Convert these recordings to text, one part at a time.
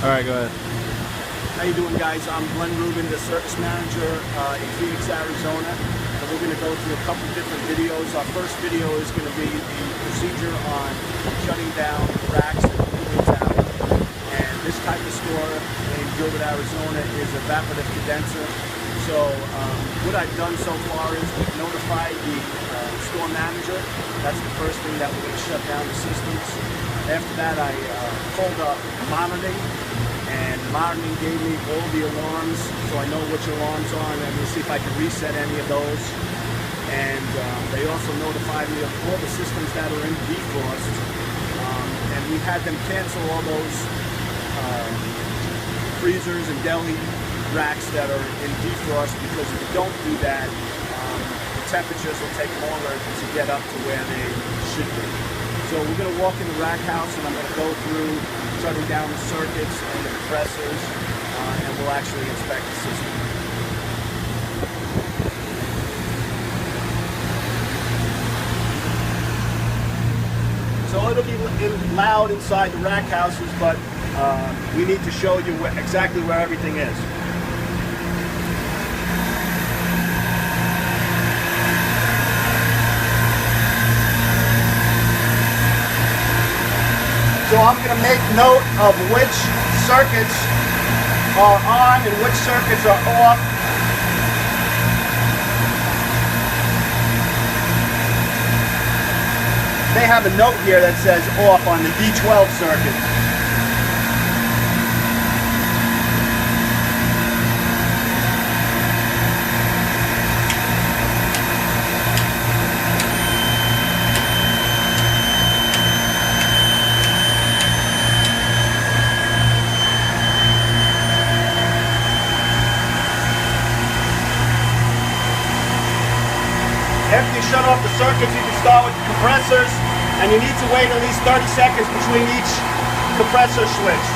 All right, go ahead. How you doing, guys? I'm Glenn Rubin, the service manager in Phoenix, Arizona. And we're going to go through a couple different videos. Our first video is going to be the procedure on shutting down racks and cooling towers. And this type of store in Gilbert, Arizona is a evaporative condenser. So what I've done so far is we've notified the store manager. That's the first thing that we're going to shut down the systems. After that, I called up monitoring. And monitoring gave me all the alarms, so I know which alarms are, and I'm going to see if I can reset any of those. And they also notified me of all the systems that are in defrost, and we had them cancel all those freezers and deli racks that are in defrost, because if you don't do that, the temperatures will take longer to get up to where they should be. So we're going to walk in the rack house, and I'm going to go through shutting down the circuits and the compressors, and we'll actually inspect the system. So it'll be loud inside the rack houses, but we need to show you exactly where everything is. So I'm going to make note of which circuits are on and which circuits are off. They have a note here that says off on the D12 circuit. After you shut off the circuits, you can start with the compressors, and you need to wait at least 30 seconds between each compressor switch.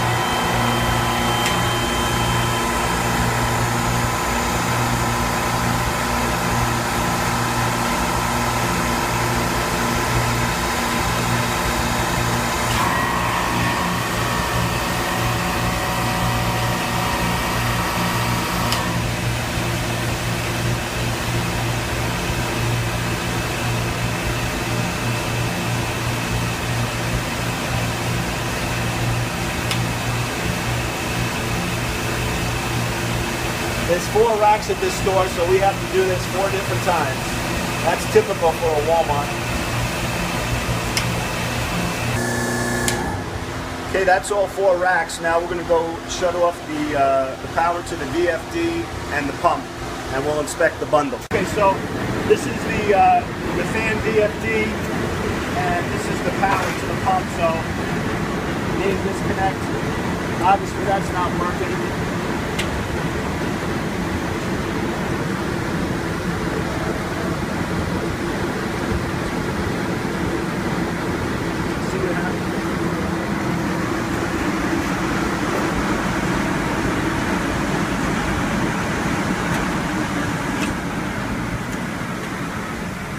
There's 4 racks at this store, so we have to do this 4 different times. That's typical for a Walmart. Okay, that's all 4 racks. Now we're going to go shut off the power to the VFD and the pump, and we'll inspect the bundle. Okay, so this is the fan VFD, and this is the power to the pump. So main disconnect. Obviously, that's not working.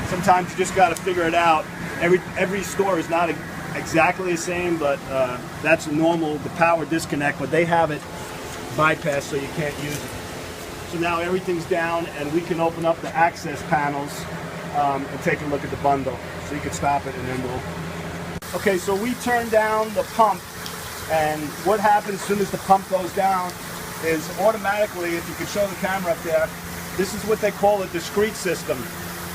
Sometimes you just got to figure it out. Every store is not exactly the same, but that's normal, the power disconnect, but they have it bypassed so you can't use it. So now everything's down, and we can open up the access panels and take a look at the bundle. So you can stop it, and then we'll... Okay, so we turn down the pump, and what happens as soon as the pump goes down is automatically, if you can show the camera up there, this is what they call a discrete system.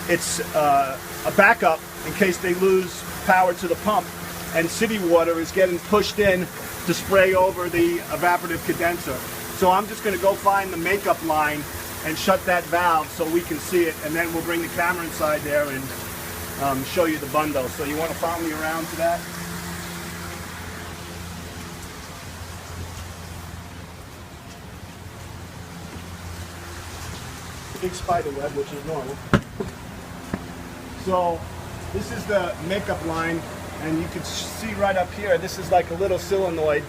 It's a backup in case they lose power to the pump, and city water is getting pushed in to spray over the evaporative condenser. So I'm just going to go find the makeup line and shut that valve so we can see it, and then we'll bring the camera inside there and show you the bundle. So you want to follow me around to that? Big spider web, which is normal. So this is the makeup line, and you can see right up here, this is like a little solenoid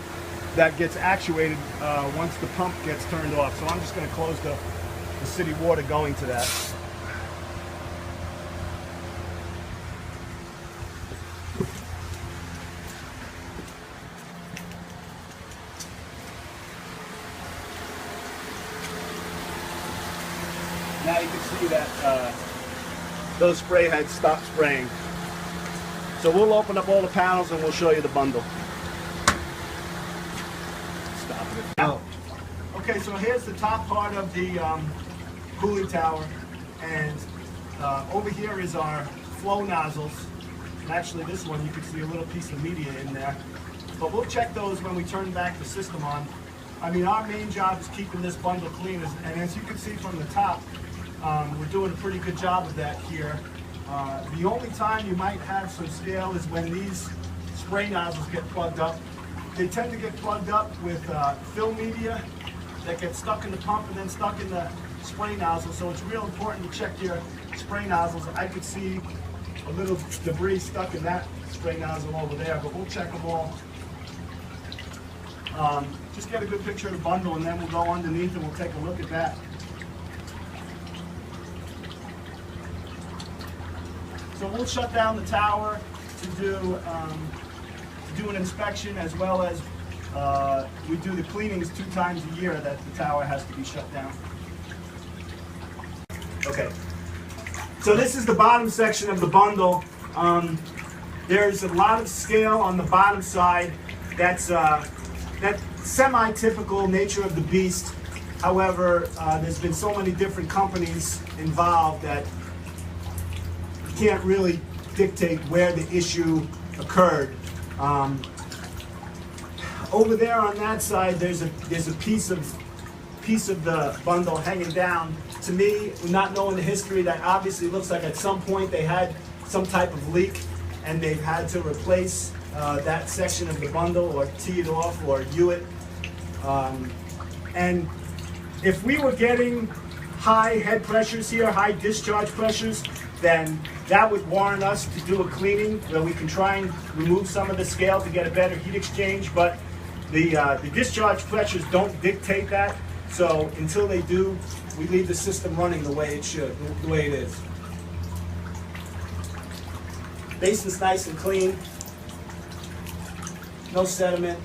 that gets actuated once the pump gets turned off. So I'm just going to close the city water going to that. Now you can see that those spray heads stop spraying. So we'll open up all the panels and we'll show you the bundle. Stop it. Oh. Okay, so here's the top part of the cooling tower, and over here is our flow nozzles. And actually this one you can see a little piece of media in there. But we'll check those when we turn back the system on. I mean, our main job is keeping this bundle clean, and as you can see from the top, we're doing a pretty good job of that here. The only time you might have some scale is when these spray nozzles get plugged up. They tend to get plugged up with film media that gets stuck in the pump and then stuck in the spray nozzle. So it's real important to check your spray nozzles. I could see a little debris stuck in that spray nozzle over there, but we'll check them all. Just get a good picture of the bundle, and then we'll go underneath and we'll take a look at that. So we'll shut down the tower to do an inspection, as well as we do the cleanings 2 times a year that the tower has to be shut down. Okay, so this is the bottom section of the bundle. There's a lot of scale on the bottom side. That's that semi-typical nature of the beast. However, there's been so many different companies involved that you can't really dictate where the issue occurred. Over there on that side, there's a piece of the bundle hanging down. To me, not knowing the history, that obviously looks like at some point they had some type of leak and they've had to replace that section of the bundle, or tee it off, or U it. And if we were getting high head pressures here, high discharge pressures, then that would warrant us to do a cleaning where we can try and remove some of the scale to get a better heat exchange. But the discharge pressures don't dictate that. So until they do, we leave the system running the way it should, the way it is. Basin's nice and clean, no sediment.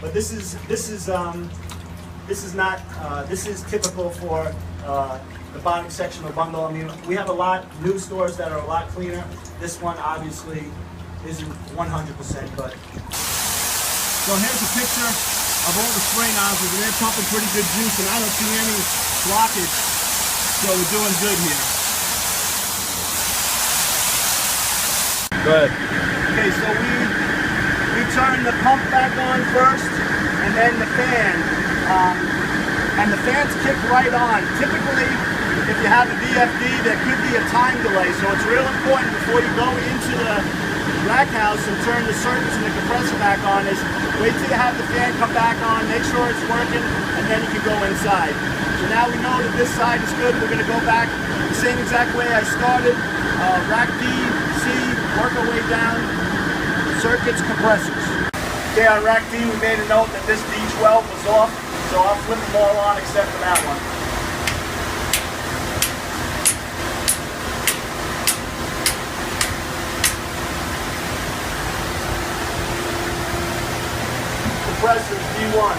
But this is typical for the bottom section of the bundle. I mean, we have a lot new stores that are a lot cleaner. This one obviously isn't 100%, but. So here's a picture of all the spray nozzles, and they're pumping pretty good juice, and I don't see any blockage, so we're doing good here. Go ahead. Okay, so we turn the pump back on first, and then the fan. And the fans kick right on. Typically, if you have a VFD, there could be a time delay, so it's real important before you go into the rack house and turn the circuits and the compressor back on is wait till you have the fan come back on, make sure it's working, and then you can go inside. So now we know that this side is good. We're going to go back the same exact way I started. Rack D, C, work our way down, circuits, compressors. Okay, on rack D we made a note that this D12 was off, so I'll flip them all on except for that one. Compressors, D1.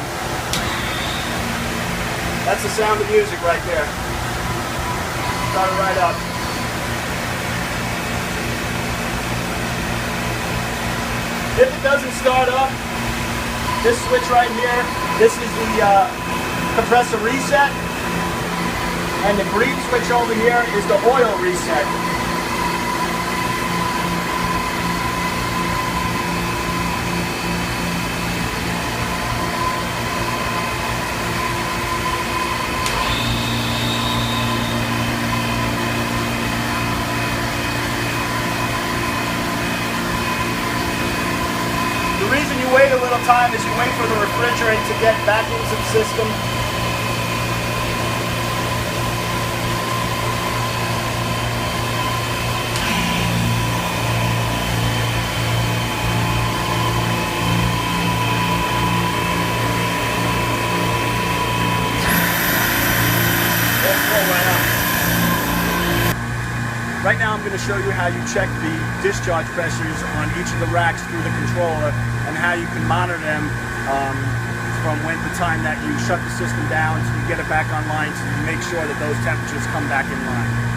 That's the sound of music right there. Start it right up. If it doesn't start up, this switch right here, this is the compressor reset, and the green switch over here is the oil reset. The reason you wait a little time is you wait for the refrigerant to get back into the system. Right now I'm going to show you how you check the discharge pressures on each of the racks through the controller and how you can monitor them from the time that you shut the system down so you get it back online, so you make sure that those temperatures come back in line.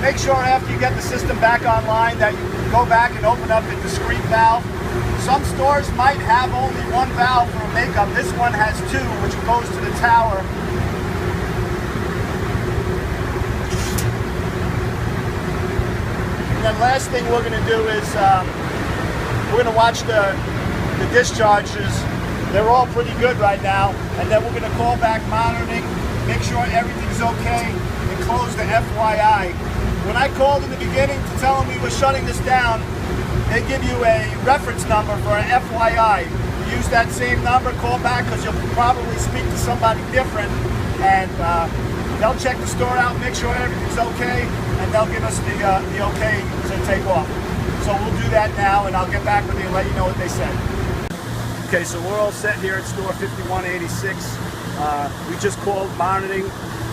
Make sure after you get the system back online that you go back and open up the discrete valve. Some stores might have only one valve for a makeup. This one has two, which goes to the tower. And then last thing we're going to do is we're going to watch the discharges. They're all pretty good right now. And then we're going to call back monitoring, make sure everything's okay, and close the FYI. When I called in the beginning to tell them we were shutting this down, they give you a reference number for an FYI. You use that same number, call back, because you'll probably speak to somebody different, and they'll check the store out, make sure everything's okay, and they'll give us the okay to take off. So we'll do that now, and I'll get back with you and let you know what they said. Okay, so we're all set here at store 5186. We just called monitoring.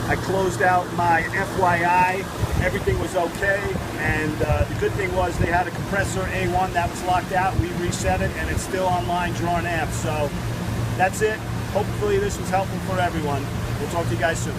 I closed out my FYI. Everything was okay, and the good thing was they had a compressor A1 that was locked out. We reset it, and it's still online drawing amps. So that's it. Hopefully this was helpful for everyone. We'll talk to you guys soon.